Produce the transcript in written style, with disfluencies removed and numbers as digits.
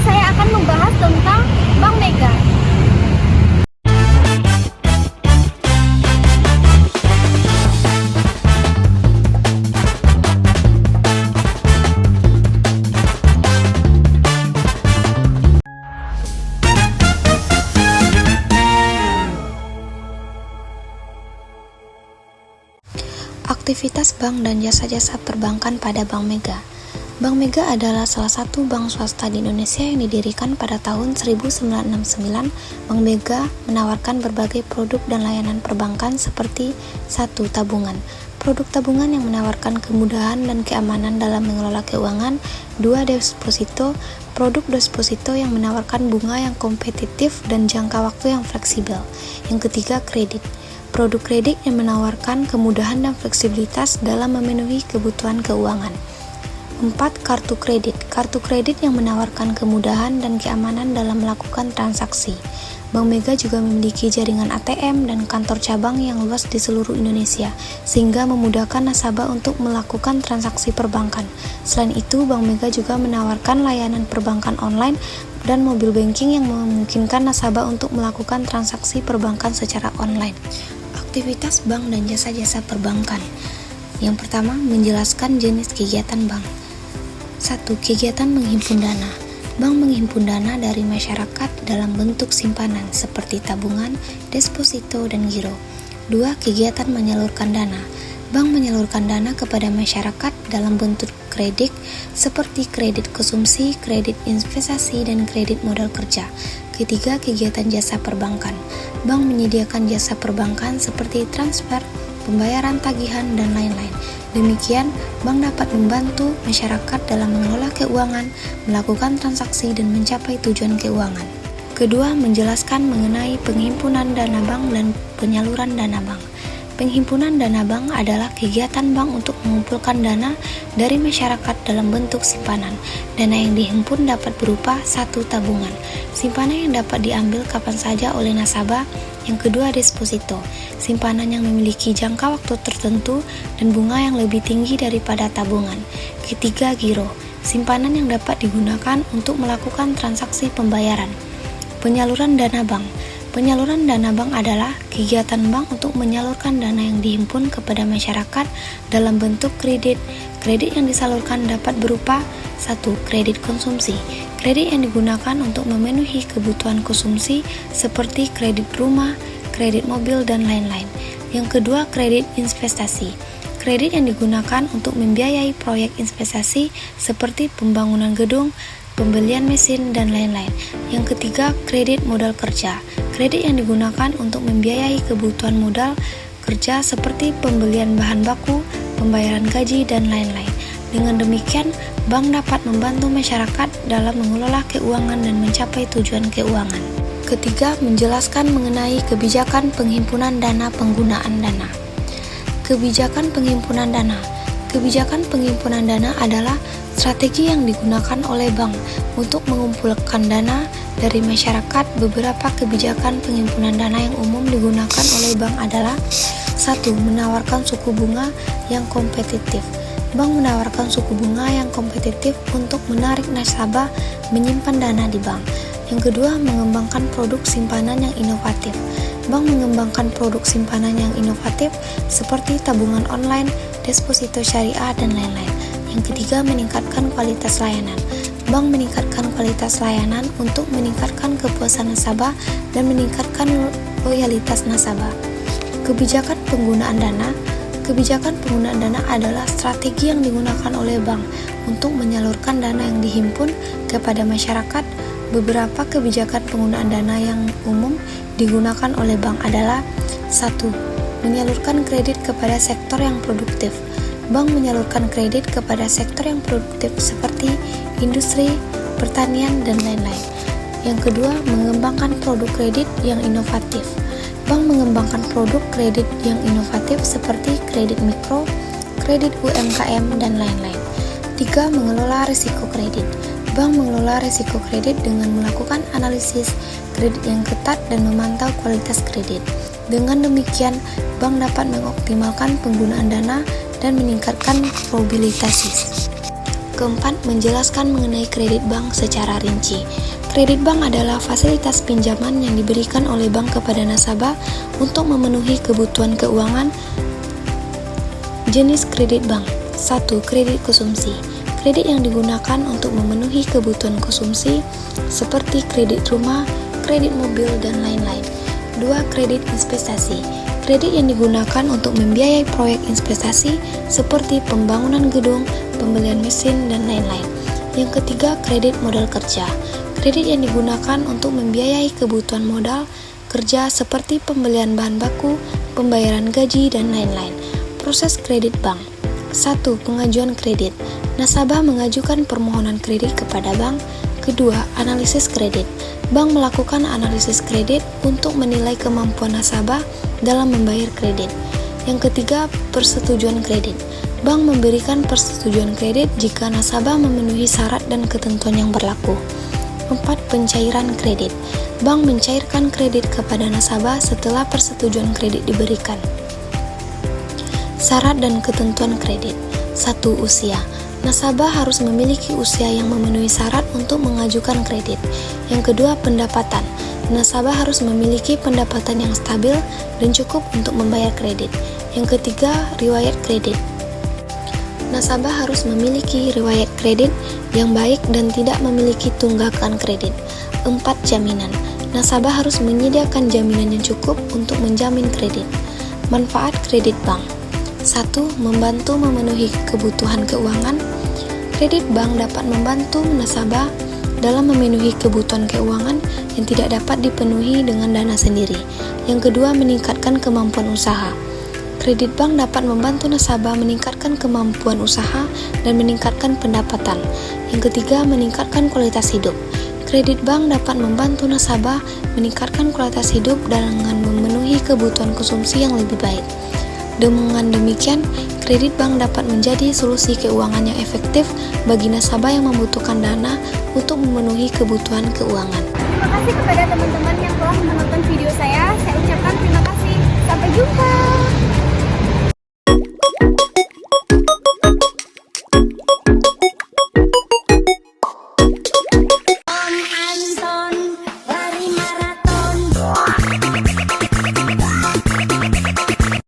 saya akan membahas tentang Bank Mega. Aktivitas bank dan jasa-jasa perbankan pada Bank Mega. Bank Mega adalah salah satu bank swasta di Indonesia yang didirikan pada tahun 1969. Bank Mega menawarkan berbagai produk dan layanan perbankan seperti 1. Tabungan. Produk tabungan yang menawarkan kemudahan dan keamanan dalam mengelola keuangan. 2. Deposito. Produk deposito yang menawarkan bunga yang kompetitif dan jangka waktu yang fleksibel. Yang ketiga, kredit. Produk kredit yang menawarkan kemudahan dan fleksibilitas dalam memenuhi kebutuhan keuangan. 4. Kartu kredit. Kartu kredit yang menawarkan kemudahan dan keamanan dalam melakukan transaksi. Bank Mega juga memiliki jaringan ATM dan kantor cabang yang luas di seluruh Indonesia, sehingga memudahkan nasabah untuk melakukan transaksi perbankan. Selain itu, Bank Mega juga menawarkan layanan perbankan online dan mobile banking yang memungkinkan nasabah untuk melakukan transaksi perbankan secara online. Aktivitas bank dan jasa-jasa perbankan. Yang pertama, menjelaskan jenis kegiatan bank. 1. Kegiatan menghimpun dana. Bank menghimpun dana dari masyarakat dalam bentuk simpanan seperti tabungan, deposito, dan giro. 2. Kegiatan menyalurkan dana. Bank menyalurkan dana kepada masyarakat dalam bentuk kredit seperti kredit konsumsi, kredit investasi, dan kredit modal kerja. Ketiga, kegiatan jasa perbankan. Bank menyediakan jasa perbankan seperti transfer, pembayaran tagihan, dan lain-lain. Demikian, bank dapat membantu masyarakat dalam mengelola keuangan, melakukan transaksi, dan mencapai tujuan keuangan. Kedua, menjelaskan mengenai penghimpunan dana bank dan penyaluran dana bank. Penghimpunan dana bank adalah kegiatan bank untuk mengumpulkan dana dari masyarakat dalam bentuk simpanan. Dana yang dihimpun dapat berupa 1. Tabungan. Simpanan yang dapat diambil kapan saja oleh nasabah. Yang kedua, deposito. Simpanan yang memiliki jangka waktu tertentu dan bunga yang lebih tinggi daripada tabungan. Ketiga, giro. Simpanan yang dapat digunakan untuk melakukan transaksi pembayaran. Penyaluran dana bank. Penyaluran dana bank adalah kegiatan bank untuk menyalurkan dana yang dihimpun kepada masyarakat dalam bentuk kredit. Kredit yang disalurkan dapat berupa 1. Kredit konsumsi. Kredit yang digunakan untuk memenuhi kebutuhan konsumsi seperti kredit rumah, kredit mobil, dan lain-lain. Yang kedua, kredit investasi. Kredit yang digunakan untuk membiayai proyek investasi seperti pembangunan gedung, pembelian mesin, dan lain-lain. Yang ketiga, kredit modal kerja. Kredit yang digunakan untuk membiayai kebutuhan modal kerja seperti pembelian bahan baku, pembayaran gaji, dan lain-lain. Dengan demikian, bank dapat membantu masyarakat dalam mengelola keuangan dan mencapai tujuan keuangan. Ketiga, menjelaskan mengenai kebijakan penghimpunan dana penggunaan dana. Kebijakan penghimpunan dana. Kebijakan penghimpunan dana adalah strategi yang digunakan oleh bank untuk mengumpulkan dana dari masyarakat. Beberapa kebijakan penghimpunan dana yang umum digunakan oleh bank adalah 1. Menawarkan suku bunga yang kompetitif. Bank menawarkan suku bunga yang kompetitif untuk menarik nasabah menyimpan dana di bank. Yang kedua, mengembangkan produk simpanan yang inovatif. Bank mengembangkan produk simpanan yang inovatif seperti tabungan online, deposito syariah, dan lain-lain. Yang ketiga, meningkatkan kualitas layanan. Bank meningkatkan kualitas layanan untuk meningkatkan kepuasan nasabah dan meningkatkan loyalitas nasabah. Kebijakan penggunaan dana. Kebijakan penggunaan dana adalah strategi yang digunakan oleh bank untuk menyalurkan dana yang dihimpun kepada masyarakat. Beberapa kebijakan penggunaan dana yang umum digunakan oleh bank adalah 1. Menyalurkan kredit kepada sektor yang produktif. Bank menyalurkan kredit kepada sektor yang produktif seperti industri, pertanian, dan lain-lain. Yang kedua, mengembangkan produk kredit yang inovatif. Bank mengembangkan produk kredit yang inovatif seperti kredit mikro, kredit UMKM, dan lain-lain. 3. Mengelola risiko kredit. Bank mengelola risiko kredit dengan melakukan analisis kredit yang ketat dan memantau kualitas kredit. Dengan demikian, bank dapat mengoptimalkan penggunaan dana dan meningkatkan probabilitas. Keempat, menjelaskan mengenai kredit bank secara rinci. Kredit bank adalah fasilitas pinjaman yang diberikan oleh bank kepada nasabah untuk memenuhi kebutuhan keuangan. Jenis kredit bank. 1. Kredit konsumsi. Kredit yang digunakan untuk memenuhi kebutuhan konsumsi seperti kredit rumah, kredit mobil, dan lain-lain. 2. Kredit investasi. Kredit yang digunakan untuk membiayai proyek investasi seperti pembangunan gedung, pembelian mesin, dan lain-lain. Yang ketiga, kredit modal kerja. Kredit yang digunakan untuk membiayai kebutuhan modal kerja seperti pembelian bahan baku, pembayaran gaji, dan lain-lain. Proses kredit bank. 1. Pengajuan kredit. Nasabah mengajukan permohonan kredit kepada bank. Kedua, analisis kredit. Bank melakukan analisis kredit untuk menilai kemampuan nasabah dalam membayar kredit. Yang ketiga, persetujuan kredit. Bank memberikan persetujuan kredit jika nasabah memenuhi syarat dan ketentuan yang berlaku. 4. Pencairan kredit. Bank mencairkan kredit kepada nasabah setelah persetujuan kredit diberikan. Syarat dan ketentuan kredit. 1. Usia. Nasabah harus memiliki usia yang memenuhi syarat untuk mengajukan kredit. Yang kedua, pendapatan. Nasabah harus memiliki pendapatan yang stabil dan cukup untuk membayar kredit. Yang ketiga, riwayat kredit. Nasabah harus memiliki riwayat kredit yang baik dan tidak memiliki tunggakan kredit. 4. Jaminan. Nasabah harus menyediakan jaminan yang cukup untuk menjamin kredit. Manfaat kredit bank. 1. Membantu memenuhi kebutuhan keuangan. Kredit bank dapat membantu nasabah dalam memenuhi kebutuhan keuangan yang tidak dapat dipenuhi dengan dana sendiri. Yang kedua, meningkatkan kemampuan usaha. Kredit bank dapat membantu nasabah meningkatkan kemampuan usaha dan meningkatkan pendapatan. Yang ketiga, meningkatkan kualitas hidup. Kredit bank dapat membantu nasabah meningkatkan kualitas hidup dengan memenuhi kebutuhan konsumsi yang lebih baik. Dengan demikian, kredit bank dapat menjadi solusi keuangan yang efektif bagi nasabah yang membutuhkan dana untuk memenuhi kebutuhan keuangan. Terima kasih kepada teman-teman yang telah menonton video saya. Saya ucapkan terima kasih. Sampai jumpa.